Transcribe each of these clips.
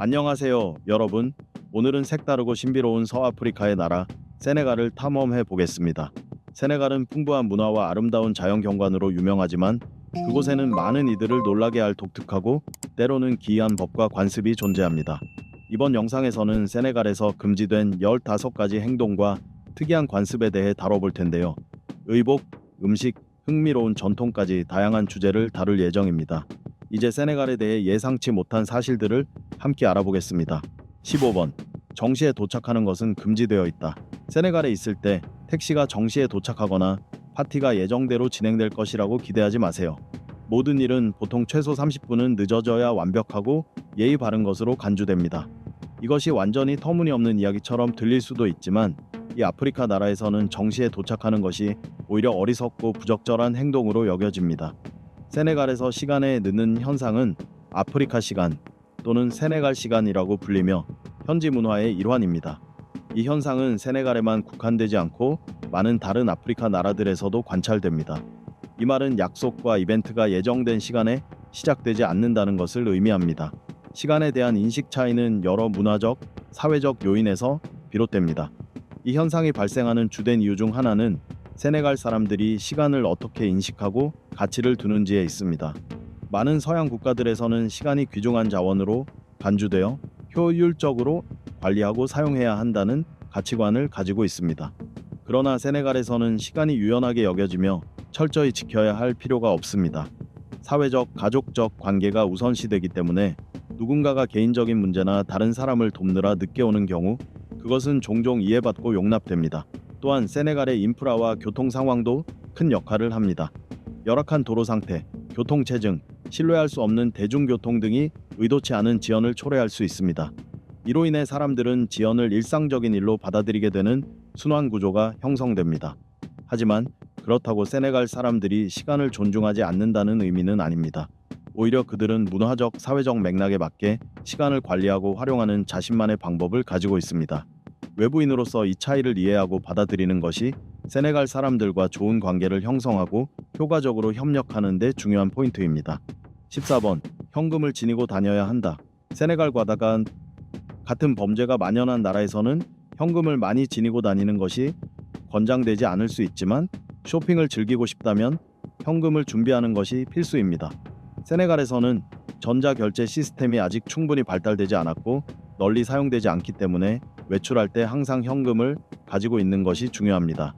안녕하세요, 여러분. 오늘은 색다르고 신비로운 서아프리카의 나라 세네갈을 탐험해 보겠습니다. 세네갈은 풍부한 문화와 아름다운 자연 경관으로 유명하지만 그곳에는 많은 이들을 놀라게 할 독특하고 때로는 기이한 법과 관습이 존재합니다. 이번 영상에서는 세네갈에서 금지된 15가지 행동과 특이한 관습에 대해 다뤄볼 텐데요. 의복, 음식, 흥미로운 전통까지 다양한 주제를 다룰 예정입니다. 이제 세네갈에 대해 예상치 못한 사실들을 함께 알아보겠습니다. 15번. 정시에 도착하는 것은 금지되어 있다. 세네갈에 있을 때 택시가 정시에 도착하거나 파티가 예정대로 진행될 것이라고 기대하지 마세요. 모든 일은 보통 최소 30분은 늦어져야 완벽하고 예의 바른 것으로 간주됩니다. 이것이 완전히 터무니없는 이야기처럼 들릴 수도 있지만 이 아프리카 나라에서는 정시에 도착하는 것이 오히려 어리석고 부적절한 행동으로 여겨집니다. 세네갈에서 시간에 늦는 현상은 아프리카 시간 또는 세네갈 시간이라고 불리며 현지 문화의 일환입니다. 이 현상은 세네갈에만 국한되지 않고 많은 다른 아프리카 나라들에서도 관찰됩니다. 이 말은 약속과 이벤트가 예정된 시간에 시작되지 않는다는 것을 의미합니다. 시간에 대한 인식 차이는 여러 문화적, 사회적 요인에서 비롯됩니다. 이 현상이 발생하는 주된 이유 중 하나는 세네갈 사람들이 시간을 어떻게 인식하고 가치를 두는지에 있습니다. 많은 서양 국가들에서는 시간이 귀중한 자원으로 간주되어 효율적으로 관리하고 사용해야 한다는 가치관을 가지고 있습니다. 그러나 세네갈에서는 시간이 유연하게 여겨지며 철저히 지켜야 할 필요가 없습니다. 사회적, 가족적 관계가 우선시되기 때문에 누군가가 개인적인 문제나 다른 사람을 돕느라 늦게 오는 경우 그것은 종종 이해받고 용납됩니다. 또한 세네갈의 인프라와 교통 상황도 큰 역할을 합니다. 열악한 도로 상태, 교통체증, 신뢰할 수 없는 대중교통 등이 의도치 않은 지연을 초래할 수 있습니다. 이로 인해 사람들은 지연을 일상적인 일로 받아들이게 되는 순환 구조가 형성됩니다. 하지만 그렇다고 세네갈 사람들이 시간을 존중하지 않는다는 의미는 아닙니다. 오히려 그들은 문화적, 사회적 맥락에 맞게 시간을 관리하고 활용하는 자신만의 방법을 가지고 있습니다. 외부인으로서 이 차이를 이해하고 받아들이는 것이 세네갈 사람들과 좋은 관계를 형성하고 효과적으로 협력하는 데 중요한 포인트입니다. 14번. 현금을 지니고 다녀야 한다. 세네갈과 같은 범죄가 만연한 나라에서는 현금을 많이 지니고 다니는 것이 권장되지 않을 수 있지만 쇼핑을 즐기고 싶다면 현금을 준비하는 것이 필수입니다. 세네갈에서는 전자결제 시스템이 아직 충분히 발달되지 않았고 널리 사용되지 않기 때문에 외출할 때 항상 현금을 가지고 있는 것이 중요합니다.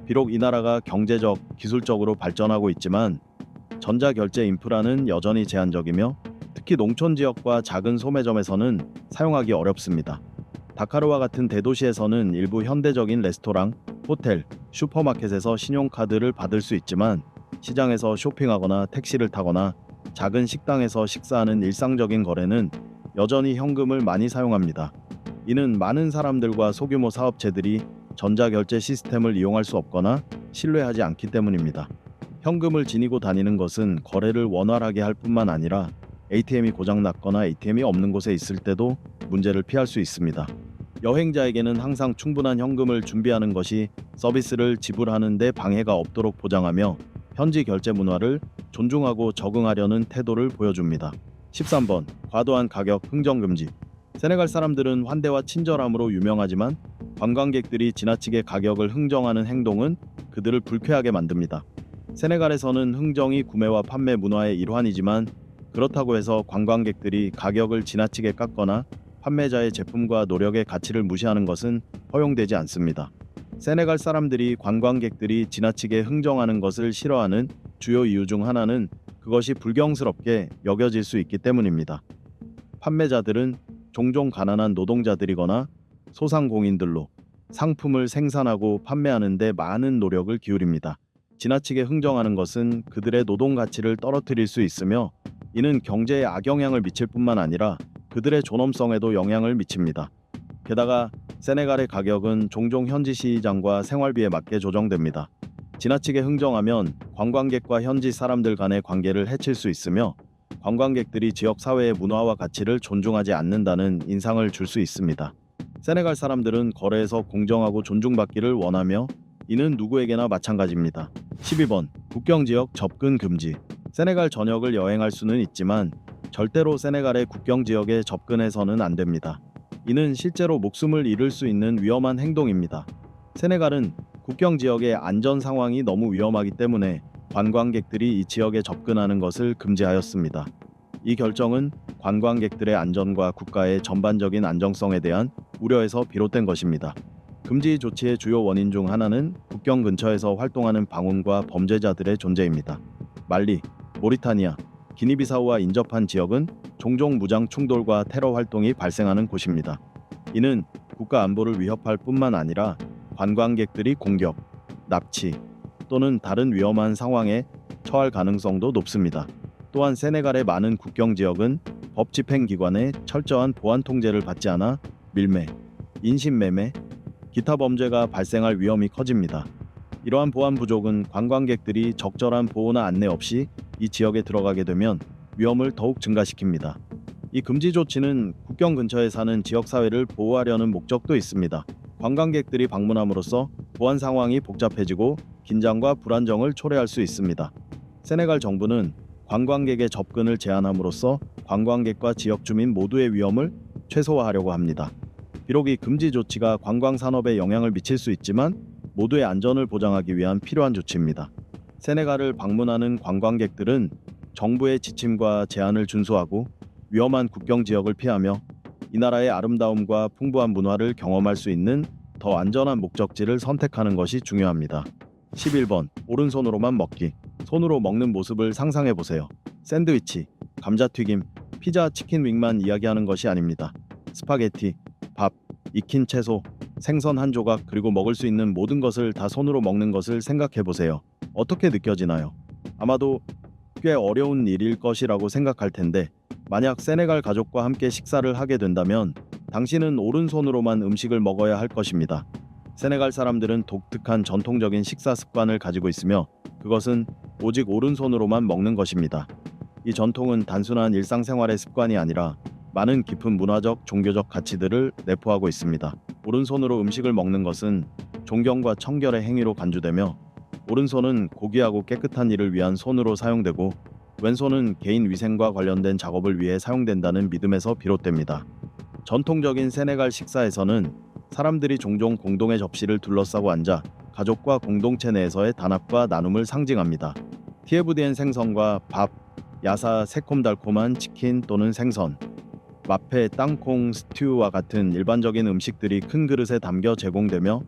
비록 이 나라가 경제적, 기술적으로 발전하고 있지만 전자결제 인프라는 여전히 제한적이며 특히 농촌 지역과 작은 소매점에서는 사용하기 어렵습니다. 다카르와 같은 대도시에서는 일부 현대적인 레스토랑, 호텔, 슈퍼마켓에서 신용카드를 받을 수 있지만 시장에서 쇼핑하거나 택시를 타거나 작은 식당에서 식사하는 일상적인 거래는 여전히 현금을 많이 사용합니다. 이는 많은 사람들과 소규모 사업체들이 전자결제 시스템을 이용할 수 없거나 신뢰하지 않기 때문입니다. 현금을 지니고 다니는 것은 거래를 원활하게 할 뿐만 아니라 ATM이 고장났거나 ATM이 없는 곳에 있을 때도 문제를 피할 수 있습니다. 여행자에게는 항상 충분한 현금을 준비하는 것이 서비스를 지불하는 데 방해가 없도록 보장하며 현지 결제 문화를 존중하고 적응하려는 태도를 보여줍니다. 13번. 과도한 가격 흥정 금지. 세네갈 사람들은 환대와 친절함으로 유명하지만 관광객들이 지나치게 가격을 흥정하는 행동은 그들을 불쾌하게 만듭니다. 세네갈에서는 흥정이 구매와 판매 문화의 일환이지만 그렇다고 해서 관광객들이 가격을 지나치게 깎거나 판매자의 제품과 노력의 가치를 무시하는 것은 허용되지 않습니다. 세네갈 사람들이 관광객들이 지나치게 흥정하는 것을 싫어하는 주요 이유 중 하나는 그것이 불경스럽게 여겨질 수 있기 때문입니다. 판매자들은 종종 가난한 노동자들이거나 소상공인들로 상품을 생산하고 판매하는 데 많은 노력을 기울입니다. 지나치게 흥정하는 것은 그들의 노동 가치를 떨어뜨릴 수 있으며 이는 경제에 악영향을 미칠 뿐만 아니라 그들의 존엄성에도 영향을 미칩니다. 게다가 세네갈의 가격은 종종 현지 시장과 생활비에 맞게 조정됩니다. 지나치게 흥정하면 관광객과 현지 사람들 간의 관계를 해칠 수 있으며 관광객들이 지역 사회의 문화와 가치를 존중하지 않는다는 인상을 줄 수 있습니다. 세네갈 사람들은 거래에서 공정하고 존중받기를 원하며 이는 누구에게나 마찬가지입니다. 12번. 국경지역 접근 금지. 세네갈 전역을 여행할 수는 있지만 절대로 세네갈의 국경 지역에 접근해서는 안 됩니다. 이는 실제로 목숨을 잃을 수 있는 위험한 행동입니다. 세네갈은 국경 지역의 안전 상황이 너무 위험하기 때문에 관광객들이 이 지역에 접근하는 것을 금지하였습니다. 이 결정은 관광객들의 안전과 국가의 전반적인 안정성에 대한 우려에서 비롯된 것입니다. 금지 조치의 주요 원인 중 하나는 국경 근처에서 활동하는 방언과 범죄자들의 존재입니다. 말리, 모리타니아, 기니비사우와 인접한 지역은 종종 무장 충돌과 테러 활동이 발생하는 곳입니다. 이는 국가 안보를 위협할 뿐만 아니라 관광객들이 공격, 납치 또는 다른 위험한 상황에 처할 가능성도 높습니다. 또한 세네갈의 많은 국경 지역은 법 집행기관의 철저한 보안 통제를 받지 않아 밀매, 인신매매, 기타 범죄가 발생할 위험이 커집니다. 이러한 보안 부족은 관광객들이 적절한 보호나 안내 없이 이 지역에 들어가게 되면 위험을 더욱 증가시킵니다. 이 금지 조치는 국경 근처에 사는 지역사회를 보호하려는 목적도 있습니다. 관광객들이 방문함으로써 보안 상황이 복잡해지고 긴장과 불안정을 초래할 수 있습니다. 세네갈 정부는 관광객의 접근을 제한함으로써 관광객과 지역 주민 모두의 위험을 최소화하려고 합니다. 비록 이 금지 조치가 관광 산업에 영향을 미칠 수 있지만 모두의 안전을 보장하기 위한 필요한 조치입니다. 세네갈을 방문하는 관광객들은 정부의 지침과 제한을 준수하고 위험한 국경 지역을 피하며 이 나라의 아름다움과 풍부한 문화를 경험할 수 있는 더 안전한 목적지를 선택하는 것이 중요합니다. 11번. 오른손으로만 먹기. 손으로 먹는 모습을 상상해 보세요. 샌드위치, 감자튀김, 피자, 치킨 윙만 이야기하는 것이 아닙니다. 스파게티, 밥, 익힌 채소, 생선 한 조각 그리고 먹을 수 있는 모든 것을 다 손으로 먹는 것을 생각해 보세요. 어떻게 느껴지나요? 아마도 꽤 어려운 일일 것이라고 생각할 텐데 만약 세네갈 가족과 함께 식사를 하게 된다면 당신은 오른손으로만 음식을 먹어야 할 것입니다. 세네갈 사람들은 독특한 전통적인 식사 습관을 가지고 있으며 그것은 오직 오른손으로만 먹는 것입니다. 이 전통은 단순한 일상생활의 습관이 아니라 많은 깊은 문화적, 종교적 가치들을 내포하고 있습니다. 오른손으로 음식을 먹는 것은 존경과 청결의 행위로 간주되며 오른손은 고귀하고 깨끗한 일을 위한 손으로 사용되고 왼손은 개인 위생과 관련된 작업을 위해 사용된다는 믿음에서 비롯됩니다. 전통적인 세네갈 식사에서는 사람들이 종종 공동의 접시를 둘러싸고 앉아 가족과 공동체 내에서의 단합과 나눔을 상징합니다. 티에부디엔 생선과 밥, 야사 새콤달콤한 치킨 또는 생선, 마페, 땅콩, 스튜와 같은 일반적인 음식들이 큰 그릇에 담겨 제공되며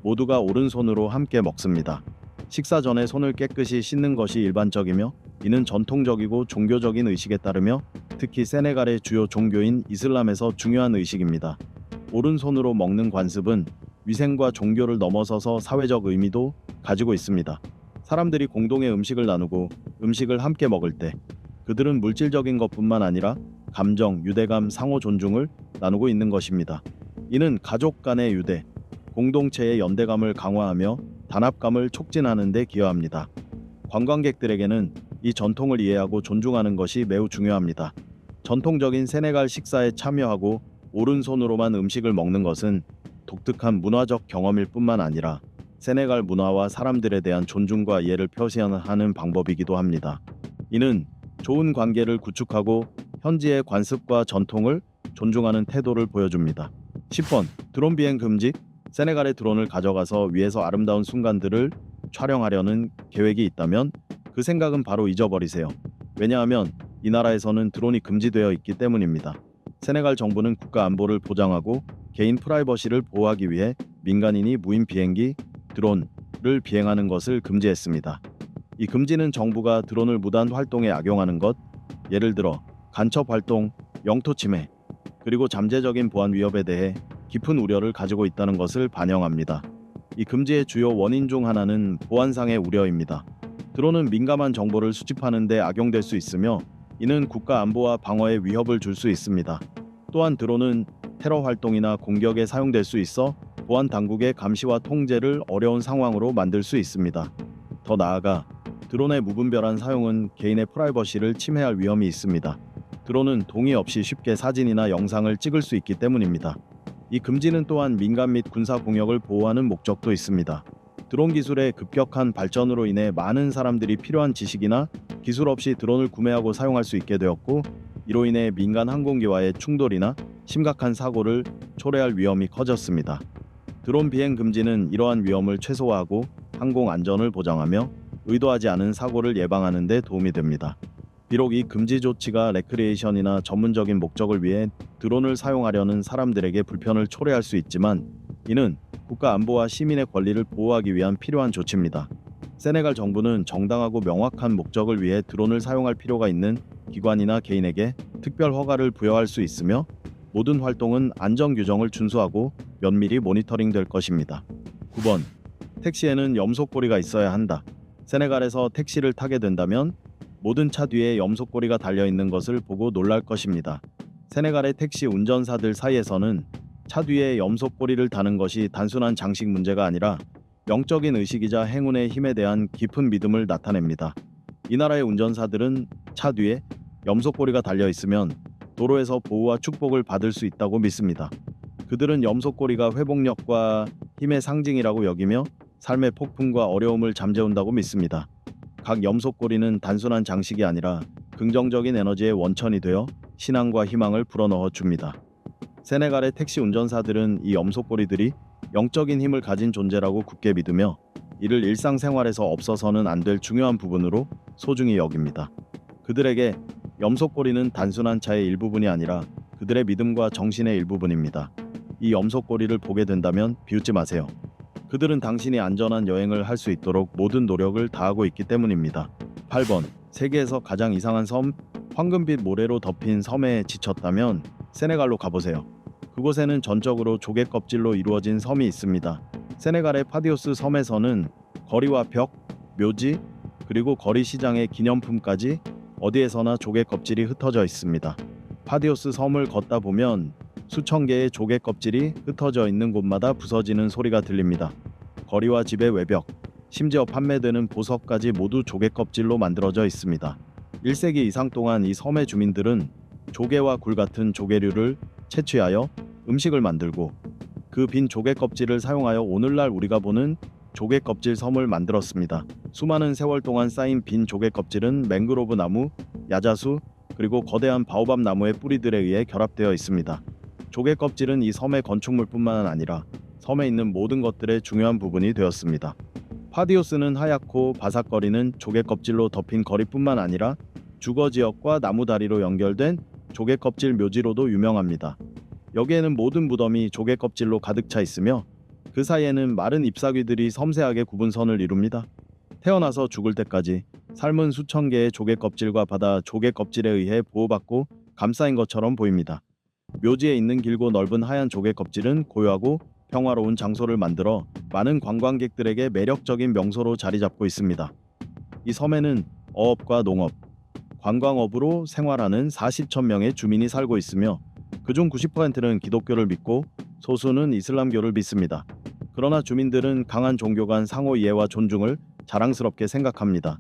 모두가 오른손으로 함께 먹습니다. 식사 전에 손을 깨끗이 씻는 것이 일반적이며 이는 전통적이고 종교적인 의식에 따르며 특히 세네갈의 주요 종교인 이슬람에서 중요한 의식입니다. 오른손으로 먹는 관습은 위생과 종교를 넘어서서 사회적 의미도 가지고 있습니다. 사람들이 공동의 음식을 나누고 음식을 함께 먹을 때 그들은 물질적인 것뿐만 아니라 감정, 유대감, 상호 존중을 나누고 있는 것입니다. 이는 가족 간의 유대, 공동체의 연대감을 강화하며 단합감을 촉진하는 데 기여합니다. 관광객들에게는 이 전통을 이해하고 존중하는 것이 매우 중요합니다. 전통적인 세네갈 식사에 참여하고 오른손으로만 음식을 먹는 것은 독특한 문화적 경험일 뿐만 아니라 세네갈 문화와 사람들에 대한 존중과 이해를 표시하는 방법이기도 합니다. 이는 좋은 관계를 구축하고 현지의 관습과 전통을 존중하는 태도를 보여줍니다. 10번. 드론 비행 금지. 세네갈의 드론을 가져가서 위에서 아름다운 순간들을 촬영하려는 계획이 있다면 그 생각은 바로 잊어버리세요. 왜냐하면 이 나라에서는 드론이 금지되어 있기 때문입니다. 세네갈 정부는 국가 안보를 보장하고 개인 프라이버시를 보호하기 위해 민간인이 무인 비행기, 드론을 비행하는 것을 금지했습니다. 이 금지는 정부가 드론을 무단 활동에 악용하는 것, 예를 들어 간첩 활동, 영토 침해, 그리고 잠재적인 보안 위협에 대해 깊은 우려를 가지고 있다는 것을 반영합니다. 이 금지의 주요 원인 중 하나는 보안상의 우려입니다. 드론은 민감한 정보를 수집하는 데 악용될 수 있으며 이는 국가 안보와 방어에 위협을 줄 수 있습니다. 또한 드론은 테러 활동이나 공격에 사용될 수 있어 보안 당국의 감시와 통제를 어려운 상황으로 만들 수 있습니다. 더 나아가 드론의 무분별한 사용은 개인의 프라이버시를 침해할 위험이 있습니다. 드론은 동의 없이 쉽게 사진이나 영상을 찍을 수 있기 때문입니다. 이 금지는 또한 민간 및 군사 공역을 보호하는 목적도 있습니다. 드론 기술의 급격한 발전으로 인해 많은 사람들이 필요한 지식이나 기술 없이 드론을 구매하고 사용할 수 있게 되었고 이로 인해 민간 항공기와의 충돌이나 심각한 사고를 초래할 위험이 커졌습니다. 드론 비행 금지는 이러한 위험을 최소화하고 항공 안전을 보장하며 의도하지 않은 사고를 예방하는 데 도움이 됩니다. 비록 이 금지 조치가 레크리에이션이나 전문적인 목적을 위해 드론을 사용하려는 사람들에게 불편을 초래할 수 있지만 이는 국가 안보와 시민의 권리를 보호하기 위한 필요한 조치입니다. 세네갈 정부는 정당하고 명확한 목적을 위해 드론을 사용할 필요가 있는 기관이나 개인에게 특별 허가를 부여할 수 있으며 모든 활동은 안전 규정을 준수하고 면밀히 모니터링될 것입니다. 9번. 택시에는 염소꼬리가 있어야 한다. 세네갈에서 택시를 타게 된다면 모든 차 뒤에 염소꼬리가 달려있는 것을 보고 놀랄 것입니다. 세네갈의 택시 운전사들 사이에서는 차 뒤에 염소꼬리를 다는 것이 단순한 장식 문제가 아니라 영적인 의식이자 행운의 힘에 대한 깊은 믿음을 나타냅니다. 이 나라의 운전사들은 차 뒤에 염소꼬리가 달려있으면 도로에서 보호와 축복을 받을 수 있다고 믿습니다. 그들은 염소꼬리가 회복력과 힘의 상징이라고 여기며 삶의 폭풍과 어려움을 잠재운다고 믿습니다. 각 염소꼬리는 단순한 장식이 아니라 긍정적인 에너지의 원천이 되어 신앙과 희망을 불어넣어 줍니다. 세네갈의 택시 운전사들은 이 염소꼬리들이 영적인 힘을 가진 존재라고 굳게 믿으며 이를 일상생활에서 없어서는 안 될 중요한 부분으로 소중히 여깁니다. 그들에게 염소꼬리는 단순한 차의 일부분이 아니라 그들의 믿음과 정신의 일부분입니다. 이 염소꼬리를 보게 된다면 비웃지 마세요. 그들은 당신이 안전한 여행을 할 수 있도록 모든 노력을 다하고 있기 때문입니다. 8번. 세계에서 가장 이상한 섬, 황금빛 모래로 덮인 섬에 지쳤다면 세네갈로 가보세요. 그곳에는 전적으로 조개 껍질로 이루어진 섬이 있습니다. 세네갈의 파디오스 섬에서는 거리와 벽, 묘지, 그리고 거리 시장의 기념품까지 어디에서나 조개 껍질이 흩어져 있습니다. 파디오스 섬을 걷다 보면 수천 개의 조개 껍질이 흩어져 있는 곳마다 부서지는 소리가 들립니다. 거리와 집의 외벽, 심지어 판매되는 보석까지 모두 조개 껍질로 만들어져 있습니다. 1세기 이상 동안 이 섬의 주민들은 조개와 굴 같은 조개류를 채취하여 음식을 만들고 그 빈 조개 껍질을 사용하여 오늘날 우리가 보는 조개 껍질 섬을 만들었습니다. 수많은 세월 동안 쌓인 빈 조개 껍질은 맹그로브 나무, 야자수, 그리고 거대한 바오밥 나무의 뿌리들에 의해 결합되어 있습니다. 조개 껍질은 이 섬의 건축물뿐만 아니라 섬에 있는 모든 것들의 중요한 부분이 되었습니다. 파디오스는 하얗고 바삭거리는 조개 껍질로 덮인 거리뿐만 아니라 주거 지역과 나무 다리로 연결된 조개 껍질 묘지로도 유명합니다. 여기에는 모든 무덤이 조개 껍질로 가득 차 있으며 그 사이에는 마른 잎사귀들이 섬세하게 굽은 선을 이룹니다. 태어나서 죽을 때까지 삶은 수천 개의 조개 껍질과 바다 조개 껍질에 의해 보호받고 감싸인 것처럼 보입니다. 묘지에 있는 길고 넓은 하얀 조개 껍질은 고요하고 평화로운 장소를 만들어 많은 관광객들에게 매력적인 명소로 자리 잡고 있습니다. 이 섬에는 어업과 농업, 관광업으로 생활하는 40천 명의 주민이 살고 있으며 그중 90%는 기독교를 믿고 소수는 이슬람교를 믿습니다. 그러나 주민들은 강한 종교 간 상호 이해와 존중을 자랑스럽게 생각합니다.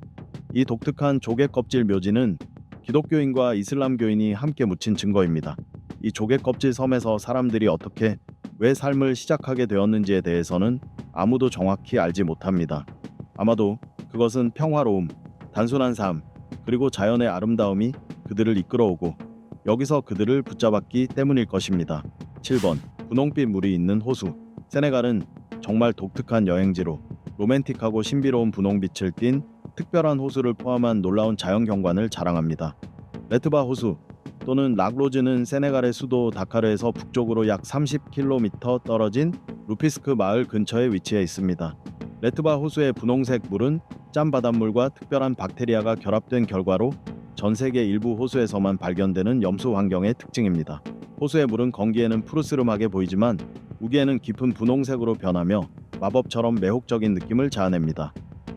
이 독특한 조개 껍질 묘지는 기독교인과 이슬람교인이 함께 묻힌 증거입니다. 이 조개 껍질 섬에서 사람들이 어떻게 왜 삶을 시작하게 되었는지에 대해서는 아무도 정확히 알지 못합니다. 아마도 그것은 평화로움, 단순한 삶, 그리고 자연의 아름다움이 그들을 이끌어오고 여기서 그들을 붙잡았기 때문일 것입니다. 7번. 분홍빛 물이 있는 호수. 세네갈은 정말 독특한 여행지로 로맨틱하고 신비로운 분홍빛을 띤 특별한 호수를 포함한 놀라운 자연 경관을 자랑합니다. 레트바 호수 또는 락로즈는 세네갈의 수도 다카르에서 북쪽으로 약 30km 떨어진 루피스크 마을 근처에 위치해 있습니다. 레트바 호수의 분홍색 물은 짠 바닷물과 특별한 박테리아가 결합된 결과로 전 세계 일부 호수에서만 발견되는 염수 환경의 특징입니다. 호수의 물은 건기에는 푸르스름하게 보이지만 우기에는 깊은 분홍색으로 변하며 마법처럼 매혹적인 느낌을 자아냅니다.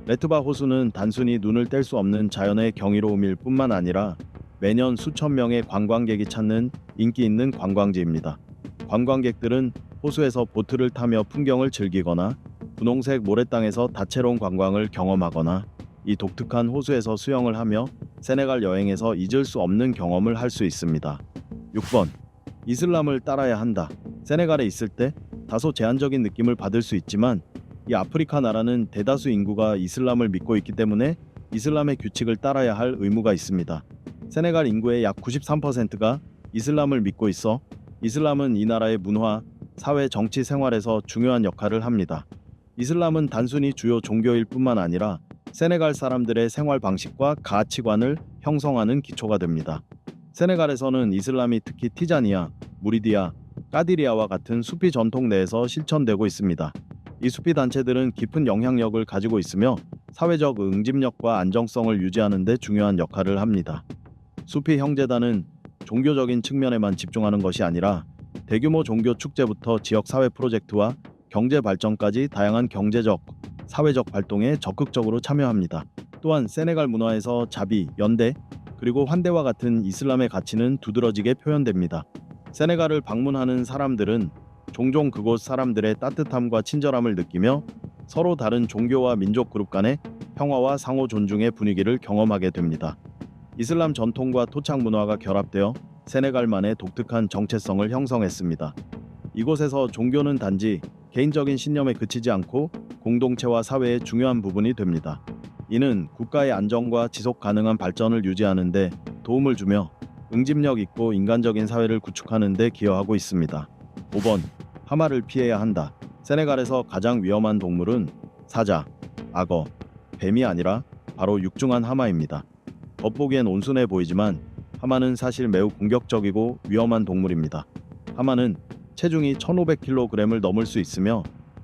레트바 호수는 단순히 눈을 뗄 수 없는 자연의 경이로움일 뿐만 아니라 매년 수천 명의 관광객이 찾는 인기 있는 관광지입니다. 관광객들은 호수에서 보트를 타며 풍경을 즐기거나 분홍색 모래땅에서 다채로운 관광을 경험하거나 이 독특한 호수에서 수영을 하며 세네갈 여행에서 잊을 수 없는 경험을 할 수 있습니다. 6번. 이슬람을 따라야 한다. 세네갈에 있을 때 다소 제한적인 느낌을 받을 수 있지만 이 아프리카 나라는 대다수 인구가 이슬람을 믿고 있기 때문에 이슬람의 규칙을 따라야 할 의무가 있습니다. 세네갈 인구의 약 93%가 이슬람을 믿고 있어 이슬람은 이 나라의 문화, 사회, 정치 생활에서 중요한 역할을 합니다. 이슬람은 단순히 주요 종교일 뿐만 아니라 세네갈 사람들의 생활 방식과 가치관을 형성하는 기초가 됩니다. 세네갈에서는 이슬람이 특히 티자니아, 무리디아, 까디리아와 같은 수피 전통 내에서 실천되고 있습니다. 이 수피 단체들은 깊은 영향력을 가지고 있으며 사회적 응집력과 안정성을 유지하는 데 중요한 역할을 합니다. 수피 형제단은 종교적인 측면에만 집중하는 것이 아니라 대규모 종교 축제부터 지역 사회 프로젝트와 경제 발전까지 다양한 경제적, 사회적 활동에 적극적으로 참여합니다. 또한 세네갈 문화에서 자비, 연대, 그리고 환대와 같은 이슬람의 가치는 두드러지게 표현됩니다. 세네갈을 방문하는 사람들은 종종 그곳 사람들의 따뜻함과 친절함을 느끼며 서로 다른 종교와 민족 그룹 간의 평화와 상호 존중의 분위기를 경험하게 됩니다. 이슬람 전통과 토착 문화가 결합되어 세네갈만의 독특한 정체성을 형성했습니다. 이곳에서 종교는 단지 개인적인 신념에 그치지 않고 공동체와 사회의 중요한 부분이 됩니다. 이는 국가의 안정과 지속 가능한 발전을 유지하는 데 도움을 주며 응집력 있고 인간적인 사회를 구축하는 데 기여하고 있습니다. 5번. 하마를 피해야 한다. 세네갈에서 가장 위험한 동물은 사자, 악어, 뱀이 아니라 바로 육중한 하마입니다. 겉보기엔 온순해 보이지만 하마는 사실 매우 공격적이고 위험한 동물입니다. 하마는 체중이 1500kg을 넘을 수 있으며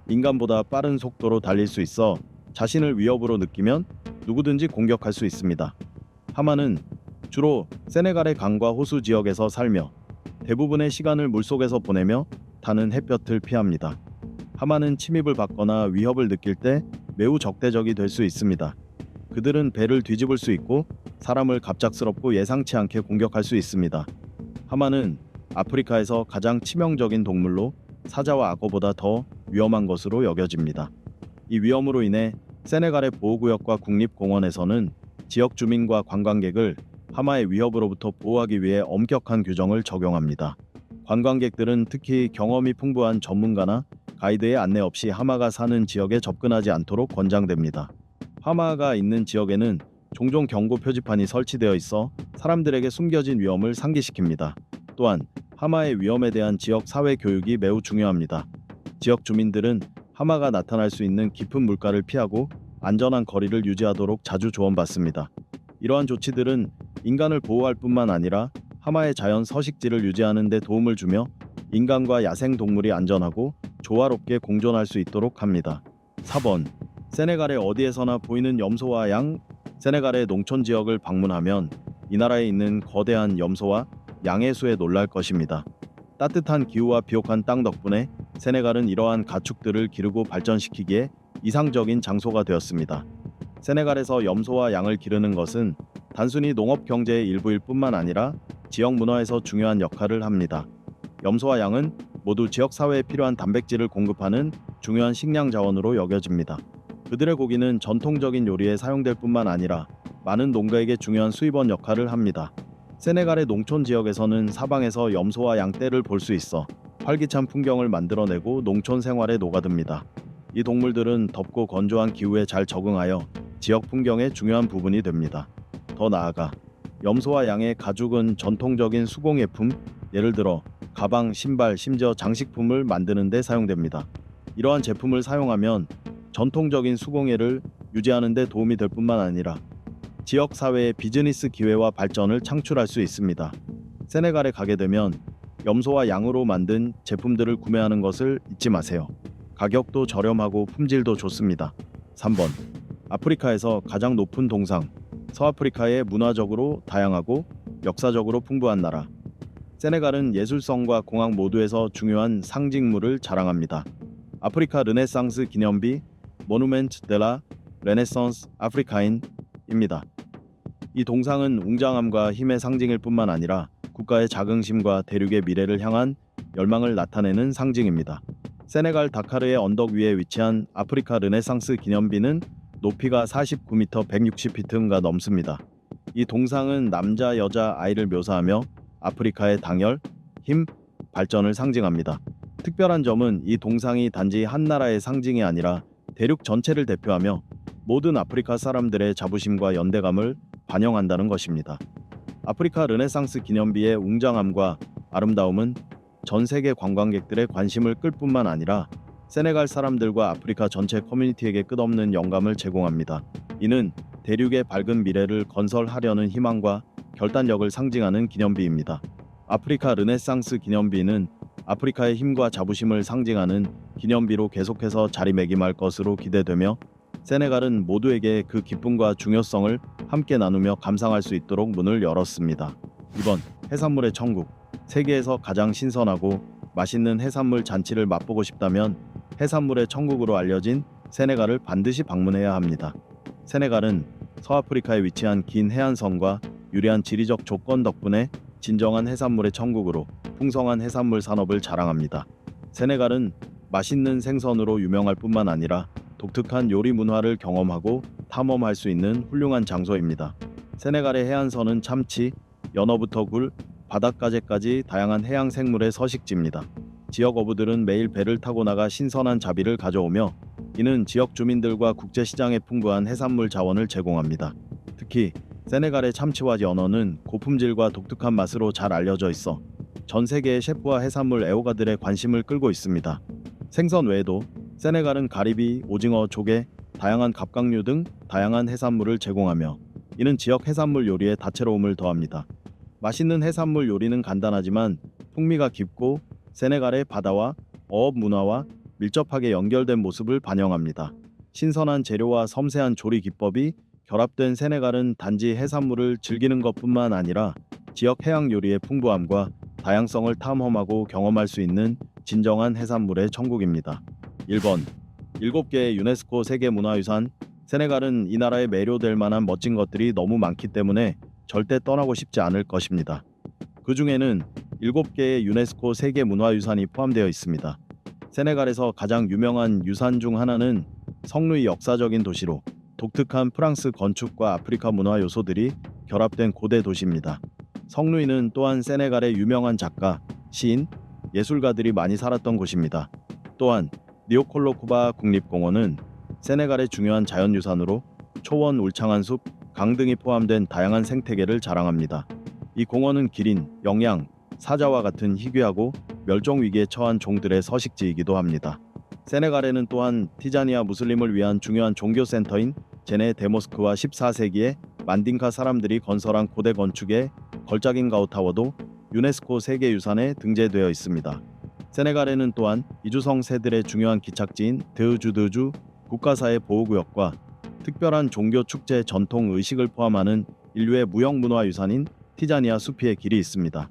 인간보다 빠른 속도로 달릴 수 있어 자신을 위협으로 느끼면 누구든지 공격할 수 있습니다. 하마는 주로 세네갈의 강과 호수 지역에서 살며 대부분의 시간을 물속에서 보내며 타는 햇볕을 피합니다. 하마는 침입을 받거나 위협을 느낄 때 매우 적대적이 될 수 있습니다. 그들은 배를 뒤집을 수 있고 사람을 갑작스럽고 예상치 않게 공격할 수 있습니다. 하마는 아프리카에서 가장 치명적인 동물로 사자와 악어보다 더 위험한 것으로 여겨집니다. 이 위험으로 인해 세네갈의 보호구역과 국립공원에서는 지역 주민과 관광객을 하마의 위협으로부터 보호하기 위해 엄격한 규정을 적용합니다. 관광객들은 특히 경험이 풍부한 전문가나 가이드의 안내 없이 하마가 사는 지역에 접근하지 않도록 권장됩니다. 하마가 있는 지역에는 종종 경고 표지판이 설치되어 있어 사람들에게 숨겨진 위험을 상기시킵니다. 또한 하마의 위험에 대한 지역 사회 교육이 매우 중요합니다. 지역 주민들은 하마가 나타날 수 있는 깊은 물가를 피하고 안전한 거리를 유지하도록 자주 조언받습니다. 이러한 조치들은 인간을 보호할 뿐만 아니라 하마의 자연 서식지를 유지하는 데 도움을 주며 인간과 야생 동물이 안전하고 조화롭게 공존할 수 있도록 합니다. 4번. 세네갈의 어디에서나 보이는 염소와 양. 세네갈의 농촌 지역을 방문하면 이 나라에 있는 거대한 염소와 양의 수에 놀랄 것입니다. 따뜻한 기후와 비옥한 땅 덕분에 세네갈은 이러한 가축들을 기르고 발전시키기에 이상적인 장소가 되었습니다. 세네갈에서 염소와 양을 기르는 것은 단순히 농업 경제의 일부일 뿐만 아니라 지역 문화에서 중요한 역할을 합니다. 염소와 양은 모두 지역 사회에 필요한 단백질을 공급하는 중요한 식량 자원으로 여겨집니다. 그들의 고기는 전통적인 요리에 사용될 뿐만 아니라 많은 농가에게 중요한 수입원 역할을 합니다. 세네갈의 농촌 지역에서는 사방에서 염소와 양 떼를 볼 수 있어 활기찬 풍경을 만들어내고 농촌 생활에 녹아듭니다. 이 동물들은 덥고 건조한 기후에 잘 적응하여 지역 풍경의 중요한 부분이 됩니다. 더 나아가 염소와 양의 가죽은 전통적인 수공예품, 예를 들어 가방, 신발, 심지어 장식품을 만드는 데 사용됩니다. 이러한 제품을 사용하면 전통적인 수공예를 유지하는 데 도움이 될 뿐만 아니라 지역 사회의 비즈니스 기회와 발전을 창출할 수 있습니다. 세네갈에 가게 되면 염소와 양으로 만든 제품들을 구매하는 것을 잊지 마세요. 가격도 저렴하고 품질도 좋습니다. 3번. 아프리카에서 가장 높은 동상. 서아프리카의 문화적으로 다양하고 역사적으로 풍부한 나라. 세네갈은 예술성과 공학 모두에서 중요한 상징물을 자랑합니다. 아프리카 르네상스 기념비 모누멘트 데라 레네상스 아프리카인입니다. 이 동상은 웅장함과 힘의 상징일 뿐만 아니라 국가의 자긍심과 대륙의 미래를 향한 열망을 나타내는 상징입니다. 세네갈 다카르의 언덕 위에 위치한 아프리카 르네상스 기념비는 높이가 49m 160피트가 넘습니다. 이 동상은 남자, 여자, 아이를 묘사하며 아프리카의 당열, 힘, 발전을 상징합니다. 특별한 점은 이 동상이 단지 한 나라의 상징이 아니라 대륙 전체를 대표하며 모든 아프리카 사람들의 자부심과 연대감을 반영한다는 것입니다. 아프리카 르네상스 기념비의 웅장함과 아름다움은 전 세계 관광객들의 관심을 끌 뿐만 아니라 세네갈 사람들과 아프리카 전체 커뮤니티에게 끝없는 영감을 제공합니다. 이는 대륙의 밝은 미래를 건설하려는 희망과 결단력을 상징하는 기념비입니다. 아프리카 르네상스 기념비는 아프리카의 힘과 자부심을 상징하는 기념비로 계속해서 자리매김할 것으로 기대되며 세네갈은 모두에게 그 기쁨과 중요성을 함께 나누며 감상할 수 있도록 문을 열었습니다. 이번 해산물의 천국, 세계에서 가장 신선하고 맛있는 해산물 잔치를 맛보고 싶다면 해산물의 천국으로 알려진 세네갈을 반드시 방문해야 합니다. 세네갈은 서아프리카에 위치한 긴 해안선과 유리한 지리적 조건 덕분에 진정한 해산물의 천국으로 풍성한 해산물 산업을 자랑합니다. 세네갈은 맛있는 생선으로 유명할 뿐만 아니라 독특한 요리 문화를 경험하고 탐험할 수 있는 훌륭한 장소입니다. 세네갈의 해안선은 참치, 연어부터 굴, 바닷가재까지 다양한 해양 생물의 서식지입니다. 지역 어부들은 매일 배를 타고 나가 신선한 자비를 가져오며 이는 지역 주민들과 국제시장에 풍부한 해산물 자원을 제공합니다. 특히 세네갈의 참치와 연어는 고품질과 독특한 맛으로 잘 알려져 있어 전 세계의 셰프와 해산물 애호가들의 관심을 끌고 있습니다. 생선 외에도 세네갈은 가리비, 오징어, 조개, 다양한 갑각류 등 다양한 해산물을 제공하며 이는 지역 해산물 요리에 다채로움을 더합니다. 맛있는 해산물 요리는 간단하지만 풍미가 깊고 세네갈의 바다와 어업 문화와 밀접하게 연결된 모습을 반영합니다. 신선한 재료와 섬세한 조리 기법이 결합된 세네갈은 단지 해산물을 즐기는 것뿐만 아니라 지역 해양 요리의 풍부함과 다양성을 탐험하고 경험할 수 있는 진정한 해산물의 천국입니다. 1번 7개의 유네스코 세계문화유산. 세네갈은 이 나라에 매료될 만한 멋진 것들이 너무 많기 때문에 절대 떠나고 싶지 않을 것입니다. 그 중에는 7개의 유네스코 세계문화유산이 포함되어 있습니다. 세네갈에서 가장 유명한 유산 중 하나는 성루이 역사적인 도시로 독특한 프랑스 건축과 아프리카 문화 요소들이 결합된 고대 도시입니다. 성루이는 또한 세네갈의 유명한 작가, 시인, 예술가들이 많이 살았던 곳입니다. 또한 니오콜로쿠바 국립공원은 세네갈의 중요한 자연유산으로 초원, 울창한 숲, 강 등이 포함된 다양한 생태계를 자랑합니다. 이 공원은 기린, 영양, 사자와 같은 희귀하고 멸종 위기에 처한 종들의 서식지이기도 합니다. 세네갈에는 또한 티자니아 무슬림을 위한 중요한 종교센터인 제네 데모스크와 14세기에 만딩카 사람들이 건설한 고대 건축의 걸작인 가우타워도 유네스코 세계유산에 등재되어 있습니다. 세네갈에는 또한 이주성 새들의 중요한 기착지인 드우주드주 국가사회 보호구역과 특별한 종교 축제 전통 의식을 포함하는 인류의 무형문화유산인 티자니아 수피의 길이 있습니다.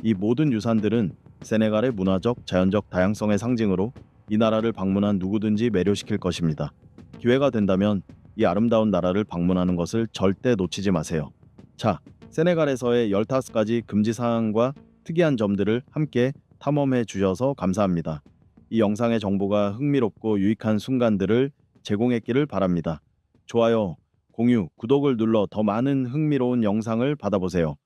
이 모든 유산들은 세네갈의 문화적, 자연적 다양성의 상징으로 이 나라를 방문한 누구든지 매료시킬 것입니다. 기회가 된다면 이 아름다운 나라를 방문하는 것을 절대 놓치지 마세요. 자, 세네갈에서의 15가지 금지사항과 특이한 점들을 함께 탐험해 주셔서 감사합니다. 이 영상의 정보가 흥미롭고 유익한 순간들을 제공했기를 바랍니다. 좋아요, 공유, 구독을 눌러 더 많은 흥미로운 영상을 받아보세요.